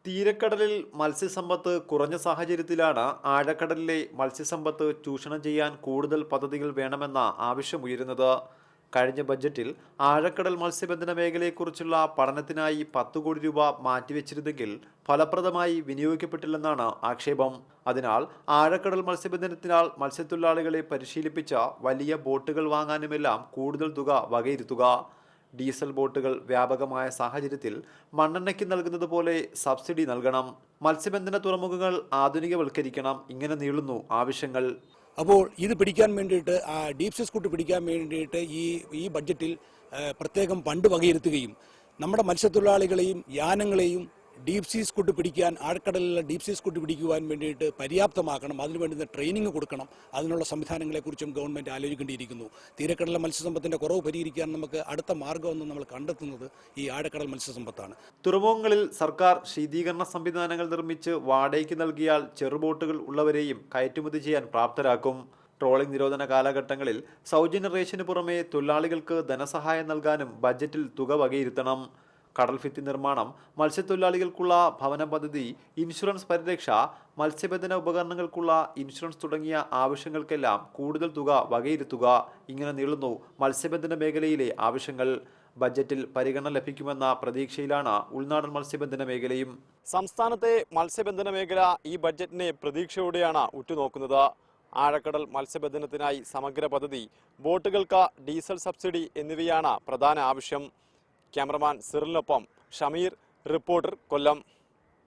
തീരക്കടലിൽ മത്സ്യസമ്പത്ത് കുറഞ്ഞ സാഹചര്യത്തിലാണ് ആഴക്കടലിലെ മത്സ്യസമ്പത്ത് ചൂഷണം ചെയ്യാൻ കൂടുതൽ പദ്ധതികൾ വേണമെന്ന ആവശ്യമുയരുന്നത്. കഴിഞ്ഞ ബജറ്റിൽ ആഴക്കടൽ മത്സ്യബന്ധന മേഖലയെക്കുറിച്ചുള്ള പഠനത്തിനായി 10 കോടി രൂപ മാറ്റിവെച്ചിരുന്നെങ്കിൽ ഫലപ്രദമായി വിനിയോഗിക്കപ്പെട്ടില്ലെന്നാണ് ആക്ഷേപം. അതിനാൽ ആഴക്കടൽ മത്സ്യബന്ധനത്തിനാൽ മത്സ്യത്തൊഴിലാളികളെ പരിശീലിപ്പിച്ച വലിയ ബോട്ടുകൾ വാങ്ങാനുമെല്ലാം കൂടുതൽ തുക വകയിരുത്തുക. ഡീസൽ ബോട്ടുകൾ വ്യാപകമായ സാഹചര്യത്തിൽ മണ്ണെണ്ണയ്ക്ക് നൽകുന്നത് പോലെ സബ്സിഡി നൽകണം. മത്സ്യബന്ധന തുറമുഖങ്ങൾ ആധുനികവൽക്കരിക്കണം. ഇങ്ങനെ നീളുന്നു ആവശ്യങ്ങൾ. അപ്പോൾ ഇത് പിടിക്കാൻ വേണ്ടിയിട്ട് ഡീപ് സീ സ്കൂട്ട് പിടിക്കാൻ വേണ്ടിയിട്ട് ഈ ബഡ്ജറ്റിൽ പ്രത്യേകം ഫണ്ട് വകയിരുത്തുകയും നമ്മുടെ മത്സ്യത്തൊഴിലാളികളെയും യാനങ്ങളെയും ഡീപ് സീ സ്കൂട്ട് പിടിക്കാൻ ആഴക്കടലിലെ ഡീപ് സീ സ്കൂട്ട് പിടിക്കുവാൻ വേണ്ടിയിട്ട് പര്യാപ്തമാക്കണം. അതിനു വേണ്ടുന്ന ട്രെയിനിങ് കൊടുക്കണം. അതിനുള്ള സംവിധാനങ്ങളെക്കുറിച്ചും ഗവൺമെൻറ് ആലോചിക്കേണ്ടിയിരിക്കുന്നു. തീരക്കടലിലെ മത്സ്യസമ്പത്തിൻ്റെ കുറവ് പരിഹരിക്കാൻ നമുക്ക് അടുത്ത മാർഗ്ഗമെന്ന് നമ്മൾ കണ്ടെത്തുന്നത് ഈ ആഴക്കടൽ മത്സ്യസമ്പത്താണ്. തുറമുഖങ്ങളിൽ സർക്കാർ ശീതീകരണ സംവിധാനങ്ങൾ നിർമ്മിച്ച് വാടകയ്ക്ക് നൽകിയാൽ ചെറുബോട്ടുകൾ ഉള്ളവരെയും കയറ്റുമതി ചെയ്യാൻ പ്രാപ്തരാക്കും. ട്രോളിംഗ് നിരോധന കാലഘട്ടങ്ങളിൽ സൗജന്യ റേഷന് പുറമെ തൊഴിലാളികൾക്ക് ധനസഹായം നൽകാനും ബജറ്റിൽ തുക വകയിരുത്തണം. കടൽഭിത്തി നിർമ്മാണം, മത്സ്യത്തൊഴിലാളികൾക്കുള്ള ഭവന പദ്ധതി, ഇൻഷുറൻസ് പരിരക്ഷ, മത്സ്യബന്ധന ഉപകരണങ്ങൾക്കുള്ള ഇൻഷുറൻസ് തുടങ്ങിയ ആവശ്യങ്ങൾക്കെല്ലാം കൂടുതൽ തുക വകയിരുത്തുക. ഇങ്ങനെ നീളുന്നു മത്സ്യബന്ധന മേഖലയിലെ ആവശ്യങ്ങൾ. ബജറ്റിൽ പരിഗണന ലഭിക്കുമെന്ന പ്രതീക്ഷയിലാണ് ഉൾനാടൻ മത്സ്യബന്ധന മേഖലയും. സംസ്ഥാനത്തെ മത്സ്യബന്ധന മേഖല ഈ ബജറ്റിനെ പ്രതീക്ഷയോടെയാണ് ഉറ്റുനോക്കുന്നത്. ആഴക്കടൽ മത്സ്യബന്ധനത്തിനായി സമഗ്ര പദ്ധതി, ബോട്ടുകൾക്ക് ഡീസൽ സബ്സിഡി എന്നിവയാണ് പ്രധാന ആവശ്യം. ക്യാമറമാൻ സിറിലിനൊപ്പം ഷമീർ, റിപ്പോർട്ടർ, കൊല്ലം.